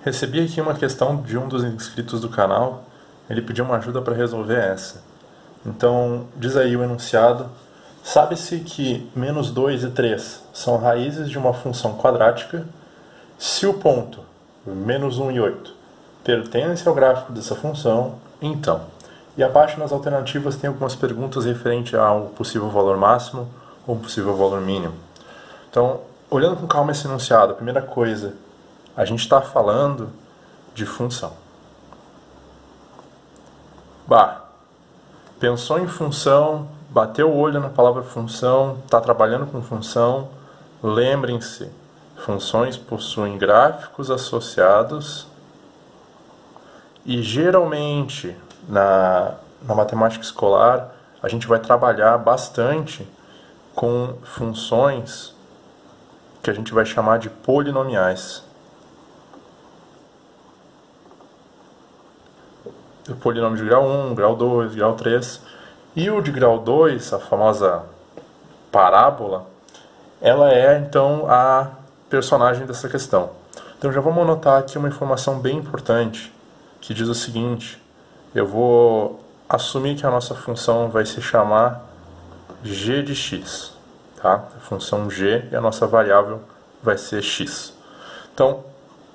Recebi aqui uma questão de um dos inscritos do canal. Ele pediu uma ajuda para resolver essa. Então, diz aí o enunciado. Sabe-se que menos 2 e 3 são raízes de uma função quadrática se o ponto menos 1 e 8 pertence ao gráfico dessa função, então. E abaixo nas alternativas tem algumas perguntas referentes ao possível valor máximo ou possível valor mínimo. Então, olhando com calma esse enunciado, a primeira coisa, a gente está falando de função. Pensou em função, bateu o olho na palavra função, está trabalhando com função, lembrem-se, funções possuem gráficos associados e geralmente na matemática escolar a gente vai trabalhar bastante com funções que a gente vai chamar de polinomiais. O polinômio de grau 1, grau 2, grau 3. E o de grau 2, a famosa parábola, ela é então a personagem dessa questão. Então já vamos anotar aqui uma informação bem importante, que diz o seguinte: eu vou assumir que a nossa função vai se chamar g de x, tá? A função g e a nossa variável vai ser x. Então,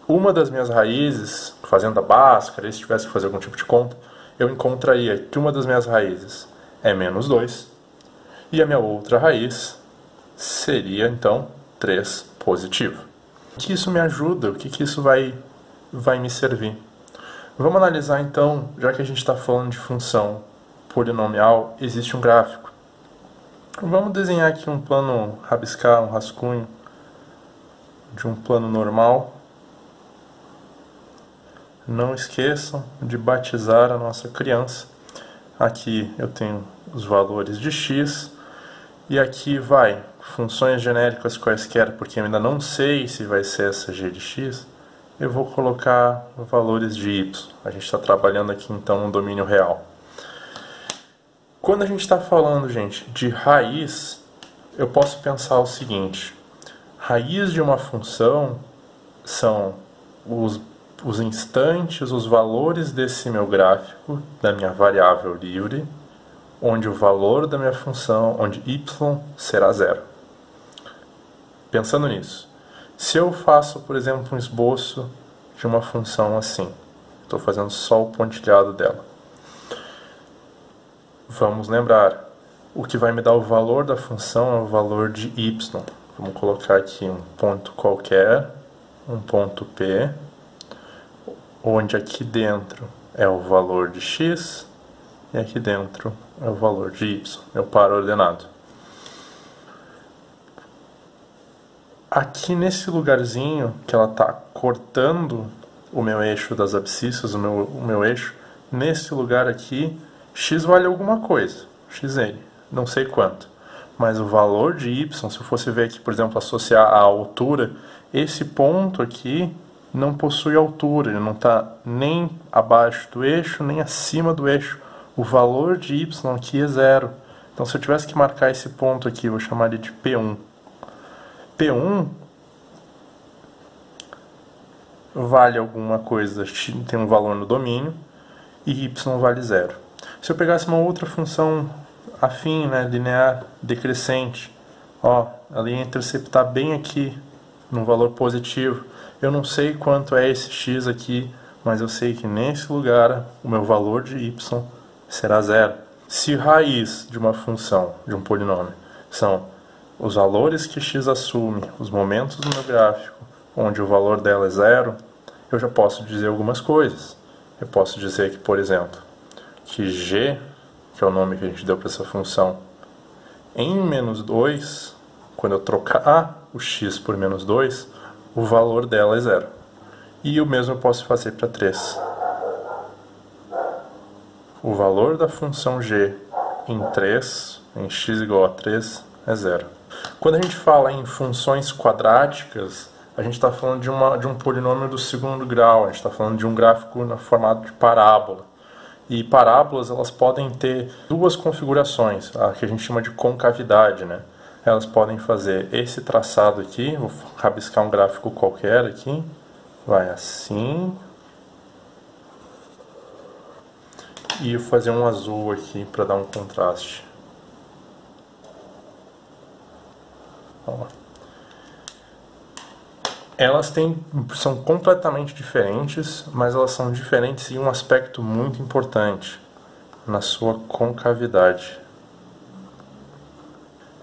uma das minhas raízes, fazendo a Bhaskara, se tivesse que fazer algum tipo de conta, eu encontraria que uma das minhas raízes é menos 2 e a minha outra raiz seria, então, 3 positivo. O que isso me ajuda? O que isso vai me servir? Vamos analisar, então, já que a gente está falando de função polinomial, existe um gráfico. Vamos desenhar aqui um plano, rabiscar um rascunho de um plano normal. Não esqueçam de batizar a nossa criança. Aqui eu tenho os valores de x e aqui vai funções genéricas quaisquer, porque eu ainda não sei se vai ser essa g de x. Eu vou colocar valores de y. A gente está trabalhando aqui então no domínio real. Quando a gente está falando, gente, de raiz, eu posso pensar o seguinte: raiz de uma função são os instantes, os valores desse meu gráfico, da minha variável livre, onde o valor da minha função, onde y será zero. Pensando nisso, se eu faço, por exemplo, um esboço de uma função assim, estou fazendo só o pontilhado dela. Vamos lembrar, o que vai me dar o valor da função é o valor de y. Vamos colocar aqui um ponto qualquer, um ponto P, onde aqui dentro é o valor de x e aqui dentro é o valor de y, meu par ordenado. Aqui nesse lugarzinho que ela está cortando o meu eixo das abscissas, o meu eixo, nesse lugar aqui, x vale alguma coisa, xn, não sei quanto. Mas o valor de y, se eu fosse ver aqui, por exemplo, associar a altura, esse ponto aqui não possui altura, ele não está nem abaixo do eixo, nem acima do eixo. O valor de y aqui é zero. Então, se eu tivesse que marcar esse ponto aqui, eu vou chamar ele de P1. P1 vale alguma coisa, tem um valor no domínio, e y vale zero. Se eu pegasse uma outra função afim, né, linear, decrescente, ela ia interceptar bem aqui, num valor positivo. Eu não sei quanto é esse x aqui, mas eu sei que nesse lugar o meu valor de y será zero. Se raiz de uma função, de um polinômio, são os valores que x assume, os momentos do meu gráfico, onde o valor dela é zero, eu já posso dizer algumas coisas. Eu posso dizer que, por exemplo, que g, que é o nome que a gente deu para essa função, em menos 2, quando eu trocar o x por menos 2, o valor dela é zero. E o mesmo eu posso fazer para 3. O valor da função g em 3, em x igual a 3, é zero. Quando a gente fala em funções quadráticas, a gente está falando de um polinômio do segundo grau, a gente está falando de um gráfico no formato de parábola. E parábolas, elas podem ter duas configurações, a que a gente chama de concavidade, né? Elas podem fazer esse traçado aqui, vou rabiscar um gráfico qualquer aqui, vai assim. E fazer um azul aqui para dar um contraste. Ó. Elas são completamente diferentes, mas elas são diferentes em um aspecto muito importante, na sua concavidade.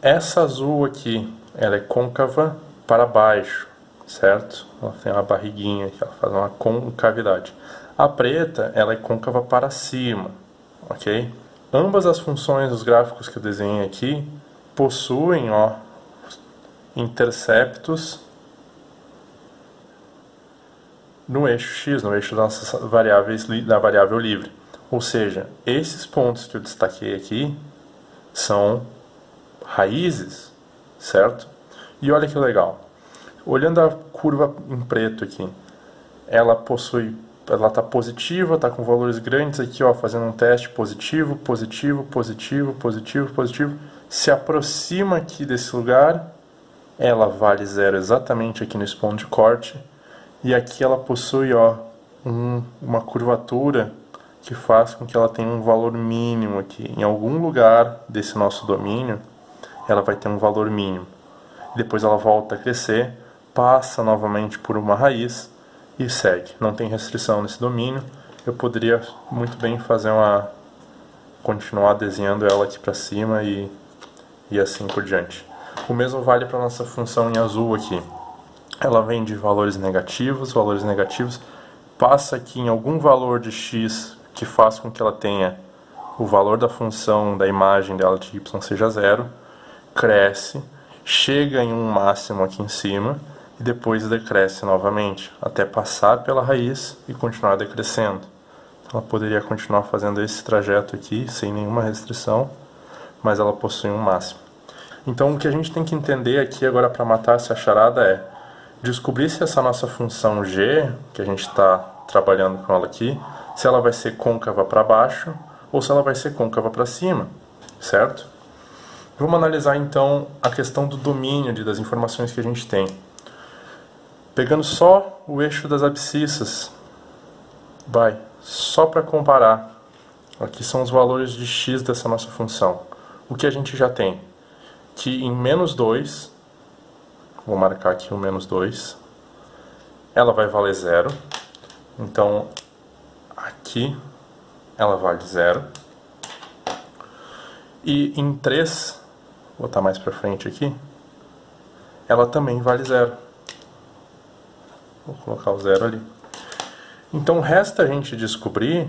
Essa azul aqui, ela é côncava para baixo, certo? Ela tem uma barriguinha aqui, ela faz uma concavidade. A preta, ela é côncava para cima, ok? Ambas as funções dos gráficos que eu desenhei aqui possuem, ó, interceptos no eixo x, no eixo das nossas variáveis, da variável livre. Ou seja, esses pontos que eu destaquei aqui são raízes, certo? E olha que legal. Olhando a curva em preto aqui, ela está positiva, está com valores grandes aqui, ó, fazendo um teste positivo, positivo, positivo, positivo, positivo. Se aproxima aqui desse lugar, ela vale 0 exatamente aqui nesse ponto de corte. E aqui ela possui, ó, uma curvatura que faz com que ela tenha um valor mínimo aqui. Em algum lugar desse nosso domínio, ela vai ter um valor mínimo. Depois ela volta a crescer, passa novamente por uma raiz e segue. Não tem restrição nesse domínio. Eu poderia muito bem continuar desenhando ela aqui para cima e assim por diante. O mesmo vale para a nossa função em azul aqui. Ela vem de valores negativos, passa aqui em algum valor de x que faz com que ela tenha o valor da função da imagem dela de y seja 0, cresce, chega em um máximo aqui em cima e depois decresce novamente, até passar pela raiz e continuar decrescendo. Ela poderia continuar fazendo esse trajeto aqui sem nenhuma restrição, mas ela possui um máximo. Então o que a gente tem que entender aqui agora para matar essa charada é descobrir se essa nossa função g, que a gente está trabalhando com ela aqui, se ela vai ser côncava para baixo ou se ela vai ser côncava para cima, certo? Vamos analisar então a questão do domínio das informações que a gente tem. Pegando só o eixo das abscissas, só para comparar, aqui são os valores de x dessa nossa função. O que a gente já tem? Que em menos 2, vou marcar aqui o menos 2, ela vai valer 0. Então, aqui ela vale 0. E em 3, vou botar mais para frente aqui, ela também vale 0. Vou colocar o 0 ali. Então, resta a gente descobrir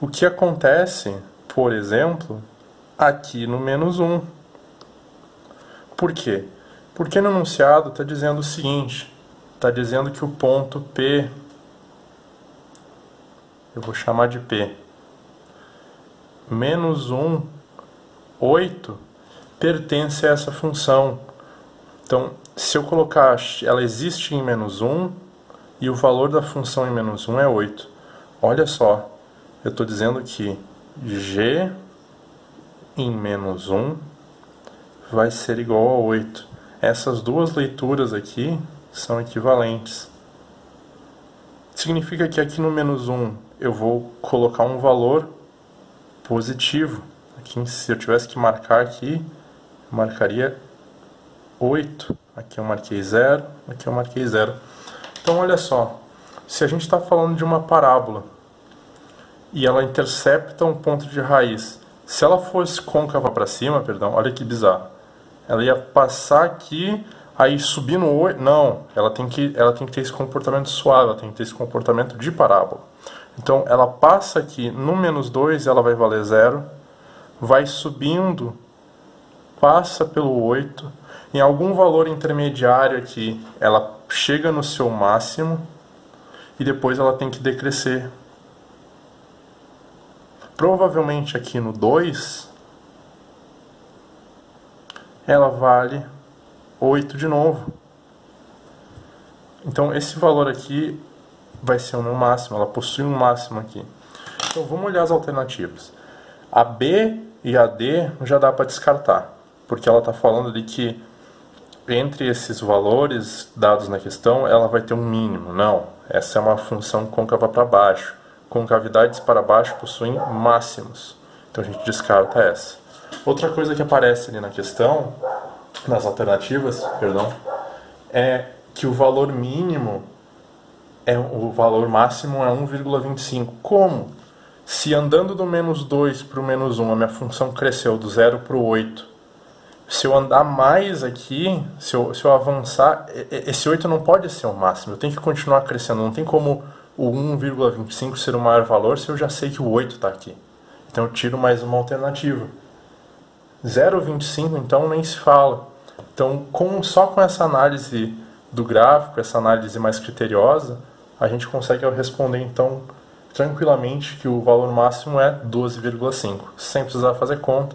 o que acontece, por exemplo, aqui no menos 1. Por quê? Porque no enunciado está dizendo o seguinte, está dizendo que o ponto P, eu vou chamar de P, menos 1, 8, pertence a essa função. Então, se eu colocar, ela existe em menos 1, e o valor da função em menos 1 é 8. Olha só, eu estou dizendo que g em menos 1 vai ser igual a 8. Essas duas leituras aqui são equivalentes. Significa que aqui no menos 1 eu vou colocar um valor positivo. Aqui, se eu tivesse que marcar aqui, eu marcaria 8. Aqui eu marquei 0, aqui eu marquei 0. Então olha só, se a gente está falando de uma parábola e ela intercepta um ponto de raiz, se ela fosse côncava para cima, olha que bizarro, ela ia passar aqui, aí subir no 8, não, ela tem que ter esse comportamento suave, ela tem que ter esse comportamento de parábola. Então ela passa aqui no menos 2, ela vai valer 0, vai subindo, passa pelo 8, em algum valor intermediário aqui, ela chega no seu máximo e depois ela tem que decrescer. Provavelmente aqui no 2, ela vale 8 de novo. Então esse valor aqui vai ser o meu máximo, ela possui um máximo aqui. Então vamos olhar as alternativas. A B e a D já dá para descartar, porque ela está falando de que entre esses valores dados na questão, ela vai ter um mínimo. Não, Essa é uma função côncava para baixo. Concavidades para baixo possuem máximos. Então a gente descarta essa. Outra coisa que aparece ali na questão, nas alternativas, perdão, é que o valor mínimo, o valor máximo é 1,25. Como? Se andando do menos 2 para o menos 1, a minha função cresceu do 0 para o 8. Se eu andar mais aqui, se eu avançar, esse 8 não pode ser o máximo. Eu tenho que continuar crescendo. Não tem como o 1,25 ser o maior valor se eu já sei que o 8 está aqui. Então eu tiro mais uma alternativa. 0,25 então nem se fala. Então só com essa análise do gráfico, essa análise mais criteriosa, a gente consegue responder então tranquilamente que o valor máximo é 12,5, sem precisar fazer conta.